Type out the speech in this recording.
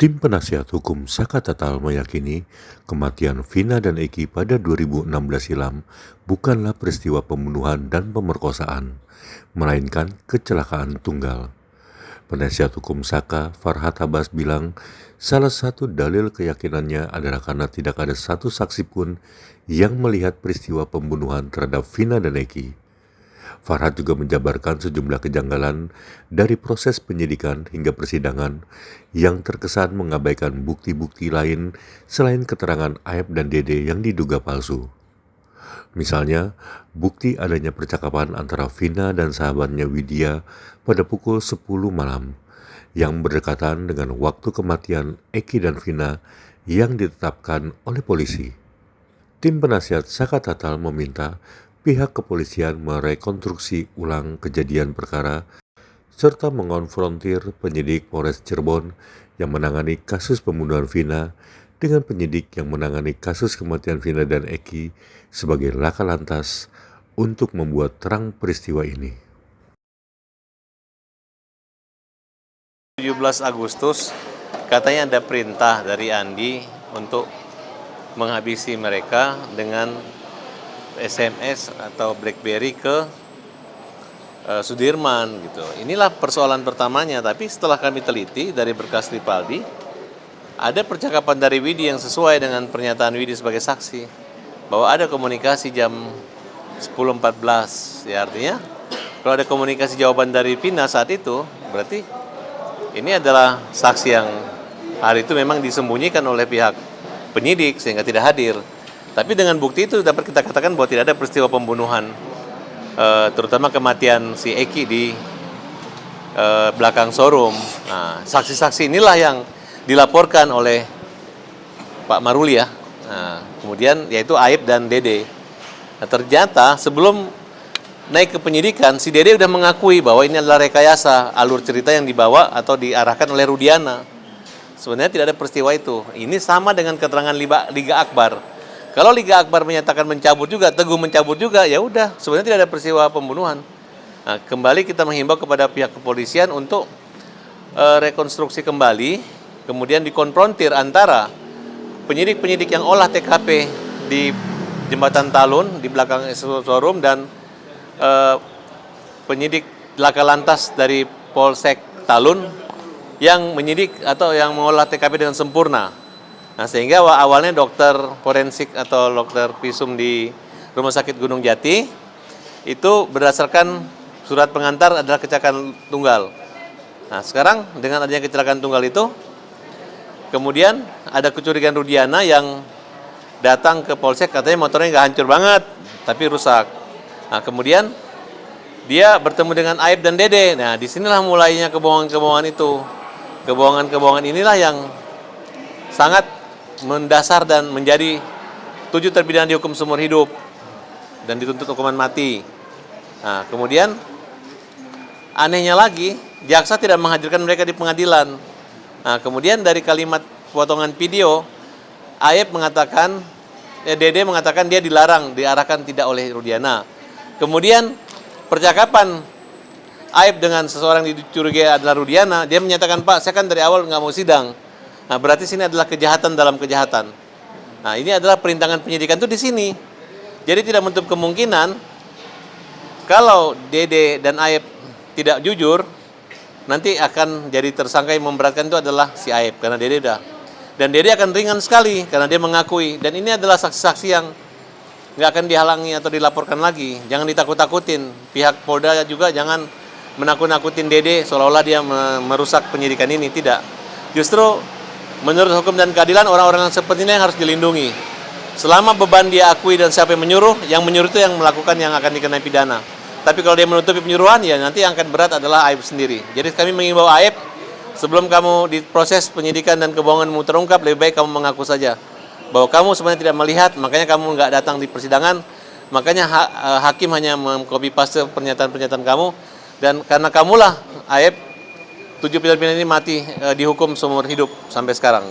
Tim penasihat hukum Saka Tatal meyakini kematian Vina dan Eki pada 2016 silam bukanlah peristiwa pembunuhan dan pemerkosaan, melainkan kecelakaan tunggal. Penasihat hukum Saka, Farhad Abbas bilang, salah satu dalil keyakinannya adalah karena tidak ada satu saksi pun yang melihat peristiwa pembunuhan terhadap Vina dan Eki. Farhad juga menjabarkan sejumlah kejanggalan dari proses penyidikan hingga persidangan yang terkesan mengabaikan bukti-bukti lain selain keterangan Aep dan Dede yang diduga palsu. Misalnya, bukti adanya percakapan antara Vina dan sahabatnya Widya pada pukul 10 malam yang berdekatan dengan waktu kematian Eki dan Vina yang ditetapkan oleh polisi. Tim penasihat Saka Tatal meminta pihak kepolisian merekonstruksi ulang kejadian perkara serta mengonfrontir penyidik Polres Cirebon yang menangani kasus pembunuhan Vina dengan penyidik yang menangani kasus kematian Vina dan Eki sebagai laka lantas untuk membuat terang peristiwa ini. 17 Agustus katanya ada perintah dari Andi untuk menghabisi mereka dengan SMS atau BlackBerry ke Sudirman gitu. Inilah persoalan pertamanya, tapi setelah kami teliti dari berkas Ripaldi, ada percakapan dari Widi yang sesuai dengan pernyataan Widi sebagai saksi bahwa ada komunikasi jam 10.14. Ya, artinya kalau ada komunikasi jawaban dari Vina saat itu, berarti ini adalah saksi yang hari itu memang disembunyikan oleh pihak penyidik sehingga tidak hadir. Tapi dengan bukti itu dapat kita katakan bahwa tidak ada peristiwa pembunuhan, terutama kematian si Eki di belakang showroom. Nah, saksi-saksi inilah yang dilaporkan oleh Pak Maruli ya. Nah, kemudian yaitu Aep dan Dede. Nah, ternyata sebelum naik ke penyidikan, si Dede sudah mengakui bahwa ini adalah rekayasa alur cerita yang dibawa atau diarahkan oleh Rudiana. Sebenarnya tidak ada peristiwa itu. Ini sama dengan keterangan Liga Akbar. Kalau Liga Akbar menyatakan mencabut juga, Teguh mencabut juga, ya udah, sebenarnya tidak ada peristiwa pembunuhan. Nah, kembali kita menghimbau kepada pihak kepolisian untuk rekonstruksi kembali, kemudian dikonfrontir antara penyidik-penyidik yang olah TKP di Jembatan Talun, di belakang showroom, dan penyidik laka lantas dari Polsek Talun yang menyidik atau yang mengolah TKP dengan sempurna. Nah, sehingga awalnya dokter forensik atau dokter visum di Rumah Sakit Gunung Jati itu berdasarkan surat pengantar adalah kecelakaan tunggal. Nah, sekarang dengan adanya kecelakaan tunggal itu, kemudian ada kecurigaan Rudiana yang datang ke Polsek, katanya motornya nggak hancur banget, tapi rusak. Nah, kemudian dia bertemu dengan Aep dan Dede. Nah, disinilah mulainya kebohongan-kebohongan itu. Kebohongan-kebohongan inilah yang sangat mendasar dan menjadi 7 terpidana dihukum seumur hidup dan dituntut hukuman mati. Nah, kemudian anehnya lagi, jaksa tidak menghadirkan mereka di pengadilan. Nah, kemudian dari kalimat potongan video, Aep mengatakan, Dede mengatakan dia dilarang, diarahkan tidak oleh Rudiana. Kemudian percakapan Aep dengan seseorang yang dicurigai adalah Rudiana, dia menyatakan, Pak, saya kan dari awal nggak mau sidang. Nah, berarti sini adalah kejahatan dalam kejahatan. Nah, ini adalah perintangan penyidikan itu di sini. Jadi tidak menutup kemungkinan kalau Dede dan Aep tidak jujur, nanti akan jadi tersangka yang memberatkan itu adalah si Aep, karena Dede udah. Dan Dede akan ringan sekali karena dia mengakui. Dan ini adalah saksi-saksi yang nggak akan dihalangi atau dilaporkan lagi. Jangan ditakut-takutin. Pihak Polda juga jangan menakut-nakutin Dede seolah-olah dia merusak penyidikan ini. Tidak. Justru menurut hukum dan keadilan, orang-orang yang seperti ini yang harus dilindungi. Selama beban dia akui dan siapa yang menyuruh itu yang melakukan yang akan dikenai pidana. Tapi kalau dia menutupi penyuruhan, ya nanti yang akan berat adalah Aep sendiri. Jadi kami mengimbau Aep, sebelum kamu diproses penyidikan dan kebohonganmu terungkap, lebih baik kamu mengaku saja bahwa kamu sebenarnya tidak melihat, makanya kamu nggak datang di persidangan, makanya hakim hanya mengcopy paste pernyataan-pernyataan kamu, dan karena kamulah Aep, 7 pidana ini mati dihukum seumur hidup sampai sekarang.